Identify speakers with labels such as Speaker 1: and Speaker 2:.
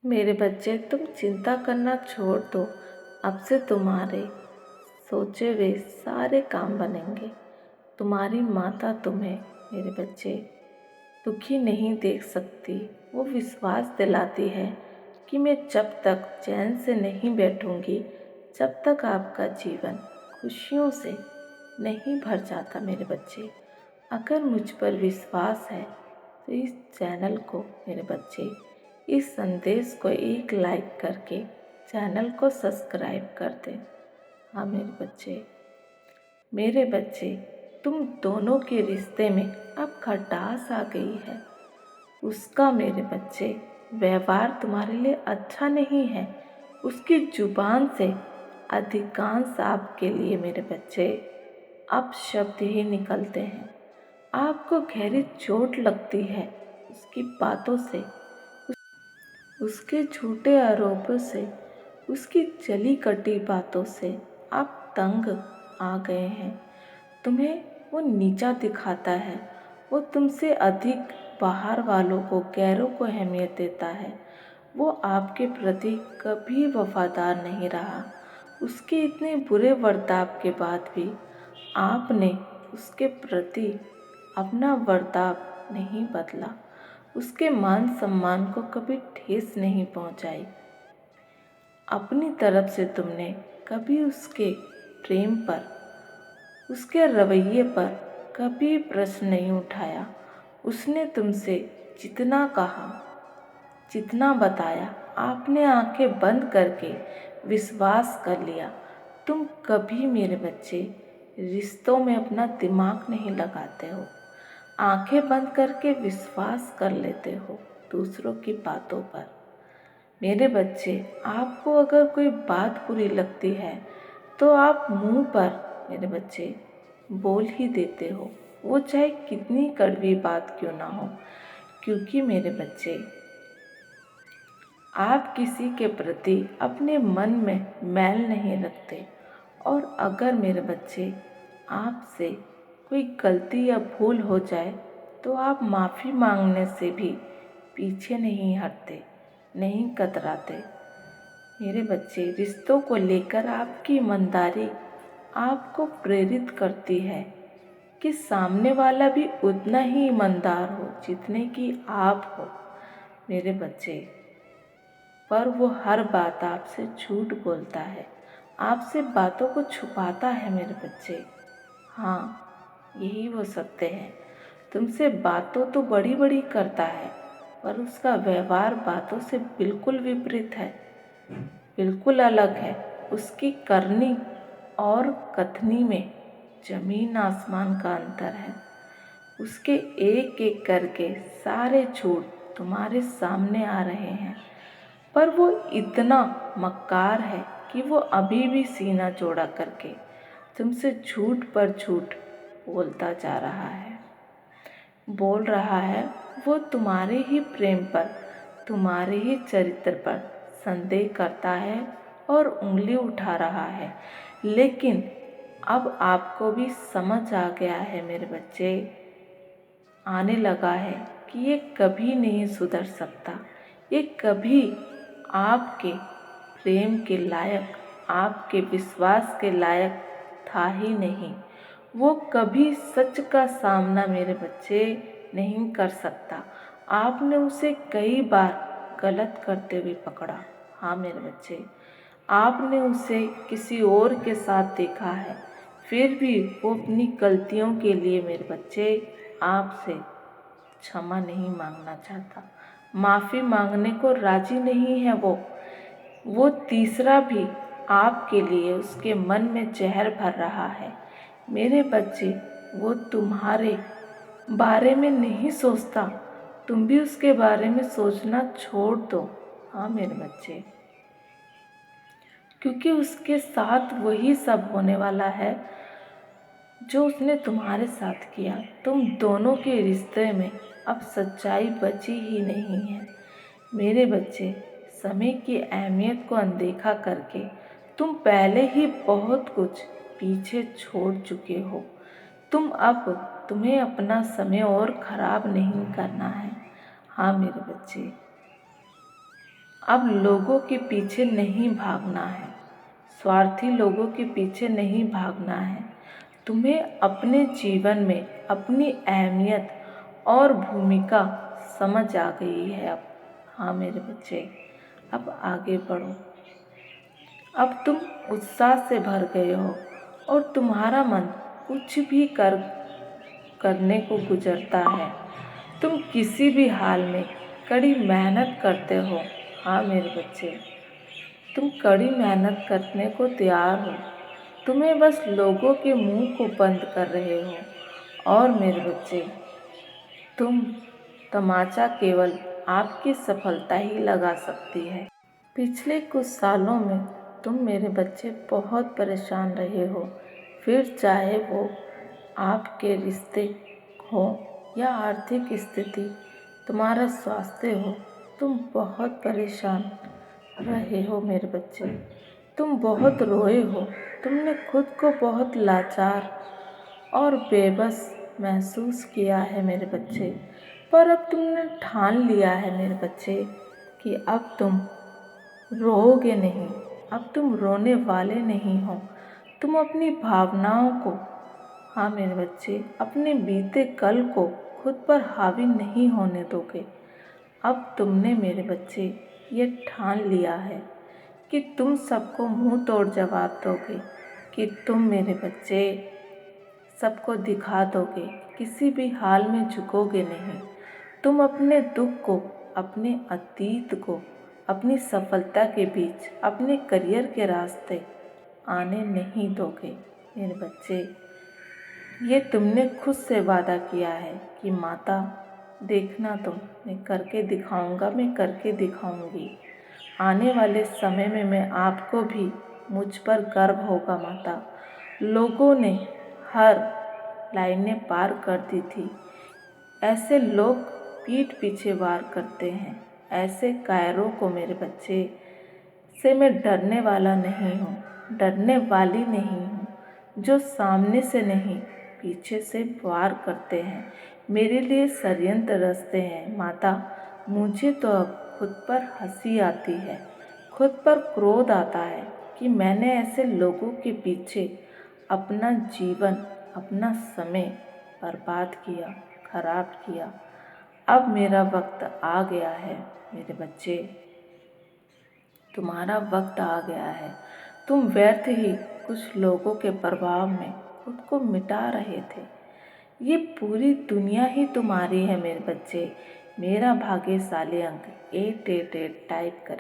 Speaker 1: मेरे बच्चे, तुम चिंता करना छोड़ दो। अब से तुम्हारे सोचे हुए सारे काम बनेंगे। तुम्हारी माता तुम्हें, मेरे बच्चे, दुखी नहीं देख सकती। वो विश्वास दिलाती है कि मैं जब तक चैन से नहीं बैठूंगी, जब तक आपका जीवन खुशियों से नहीं भर जाता। मेरे बच्चे, अगर मुझ पर विश्वास है तो इस चैनल को, मेरे बच्चे, इस संदेश को एक लाइक करके चैनल को सब्सक्राइब कर दें। हाँ मेरे बच्चे, तुम दोनों के रिश्ते में अब खटास आ गई है। उसका, मेरे बच्चे, व्यवहार तुम्हारे लिए अच्छा नहीं है। उसकी जुबान से अधिकांश आपके लिए, मेरे बच्चे, अब शब्द ही निकलते हैं। आपको गहरी चोट लगती है उसकी बातों से, उसके झूठे आरोपों से, उसकी चली कटी बातों से आप तंग आ गए हैं। तुम्हें वो नीचा दिखाता है। वो तुमसे अधिक बाहर वालों को, गैरों को अहमियत देता है। वो आपके प्रति कभी वफादार नहीं रहा। उसके इतने बुरे बर्ताव के बाद भी आपने उसके प्रति अपना बर्ताव नहीं बदला। उसके मान सम्मान को कभी ठेस नहीं पहुंचाई। अपनी तरफ से तुमने कभी उसके प्रेम पर, उसके रवैये पर कभी प्रश्न नहीं उठाया। उसने तुमसे जितना कहा, जितना बताया, आपने आंखें बंद करके विश्वास कर लिया। तुम कभी, मेरे बच्चे, रिश्तों में अपना दिमाग नहीं लगाते हो। आंखें बंद करके विश्वास कर लेते हो दूसरों की बातों पर। मेरे बच्चे, आपको अगर कोई बात बुरी लगती है तो आप मुंह पर, मेरे बच्चे, बोल ही देते हो, वो चाहे कितनी कड़वी बात क्यों ना हो। क्योंकि मेरे बच्चे, आप किसी के प्रति अपने मन में मैल नहीं रखते। और अगर, मेरे बच्चे, आपसे कोई गलती या भूल हो जाए तो आप माफ़ी मांगने से भी पीछे नहीं हटते, नहीं कतराते। मेरे बच्चे, रिश्तों को लेकर आपकी ईमानदारी आपको प्रेरित करती है कि सामने वाला भी उतना ही ईमानदार हो जितने कि आप हो। मेरे बच्चे, पर वो हर बात आपसे झूठ बोलता है, आपसे बातों को छुपाता है। मेरे बच्चे, हाँ, यही वो सत्य है। तुमसे बातों तो बड़ी बड़ी करता है, पर उसका व्यवहार बातों से बिल्कुल विपरीत है, बिल्कुल अलग है। उसकी करनी और कथनी में जमीन आसमान का अंतर है। उसके एक एक करके सारे झूठ तुम्हारे सामने आ रहे हैं, पर वो इतना मक्कार है कि वो अभी भी सीना चौड़ा करके तुमसे झूठ पर झूठ बोलता जा रहा है। बोल रहा है वो तुम्हारे ही प्रेम पर, तुम्हारे ही चरित्र पर संदेह करता है और उंगली उठा रहा है। लेकिन अब आपको भी समझ आ गया है, मेरे बच्चे, आने लगा है कि ये कभी नहीं सुधर सकता। ये कभी आपके प्रेम के लायक, आपके विश्वास के लायक था ही नहीं। वो कभी सच का सामना, मेरे बच्चे, नहीं कर सकता। आपने उसे कई बार गलत करते हुए पकड़ा। हाँ मेरे बच्चे, आपने उसे किसी और के साथ देखा है, फिर भी वो अपनी गलतियों के लिए, मेरे बच्चे, आपसे क्षमा नहीं मांगना चाहता। माफ़ी मांगने को राजी नहीं है वो तीसरा भी आपके लिए उसके मन में जहर भर रहा है। मेरे बच्चे, वो तुम्हारे बारे में नहीं सोचता। तुम भी उसके बारे में सोचना छोड़ दो। हाँ मेरे बच्चे, क्योंकि उसके साथ वही सब होने वाला है जो उसने तुम्हारे साथ किया। तुम दोनों के रिश्ते में अब सच्चाई बची ही नहीं है। मेरे बच्चे, समय की अहमियत को अनदेखा करके तुम पहले ही बहुत कुछ पीछे छोड़ चुके हो। तुम्हें अपना समय और खराब नहीं करना है। हाँ मेरे बच्चे, अब लोगों के पीछे नहीं भागना है, स्वार्थी लोगों के पीछे नहीं भागना है। तुम्हें अपने जीवन में अपनी अहमियत और भूमिका समझ आ गई है अब। हाँ मेरे बच्चे, अब आगे बढ़ो। अब तुम उत्साह से भर गए हो और तुम्हारा मन कुछ भी करने को गुजरता है। तुम किसी भी हाल में कड़ी मेहनत करते हो। हाँ मेरे बच्चे, तुम कड़ी मेहनत करने को तैयार हो। तुम्हें बस लोगों के मुंह को बंद कर रहे हो। और मेरे बच्चे, तुम तमाचा केवल आपकी सफलता ही लगा सकती है। पिछले कुछ सालों में तुम मेरे बच्चे बहुत परेशान रहे हो, फिर चाहे वो आपके रिश्ते हो या आर्थिक स्थिति, तुम्हारा स्वास्थ्य हो, तुम बहुत परेशान रहे हो मेरे बच्चे। तुम बहुत रोए हो, तुमने खुद को बहुत लाचार और बेबस महसूस किया है मेरे बच्चे। पर अब तुमने ठान लिया है मेरे बच्चे कि अब तुम रोओगे नहीं, अब तुम रोने वाले नहीं हो। तुम अपनी भावनाओं को, हाँ मेरे बच्चे, अपने बीते कल को खुद पर हावी नहीं होने दोगे। अब तुमने मेरे बच्चे ये ठान लिया है कि तुम सबको मुंह तोड़ जवाब दोगे, कि तुम मेरे बच्चे सबको दिखा दोगे, किसी भी हाल में झुकोगे नहीं। तुम अपने दुख को, अपने अतीत को, अपनी सफलता के बीच अपने करियर के रास्ते आने नहीं दोगे मेरे बच्चे। ये तुमने खुद से वादा किया है कि माता देखना, तुम, मैं करके दिखाऊंगा, मैं करके दिखाऊंगी। आने वाले समय में मैं आपको भी मुझ पर गर्व होगा माता। लोगों ने हर लाइनें पार कर दी थी। ऐसे लोग पीठ पीछे वार करते हैं। ऐसे कायरों को मेरे बच्चे से मैं डरने वाला नहीं हूँ, डरने वाली नहीं हूँ, जो सामने से नहीं पीछे से वार करते हैं, मेरे लिए षड्यंत्र रचते हैं। माता, मुझे तो अब खुद पर हंसी आती है, खुद पर क्रोध आता है कि मैंने ऐसे लोगों के पीछे अपना जीवन, अपना समय बर्बाद किया, खराब किया। अब मेरा वक्त आ गया है मेरे बच्चे, तुम्हारा वक्त आ गया है। तुम व्यर्थ ही कुछ लोगों के प्रभाव में खुद को मिटा रहे थे। ये पूरी दुनिया ही तुम्हारी है मेरे बच्चे। मेरा भाग्यशाली अंक 888 टाइप करें।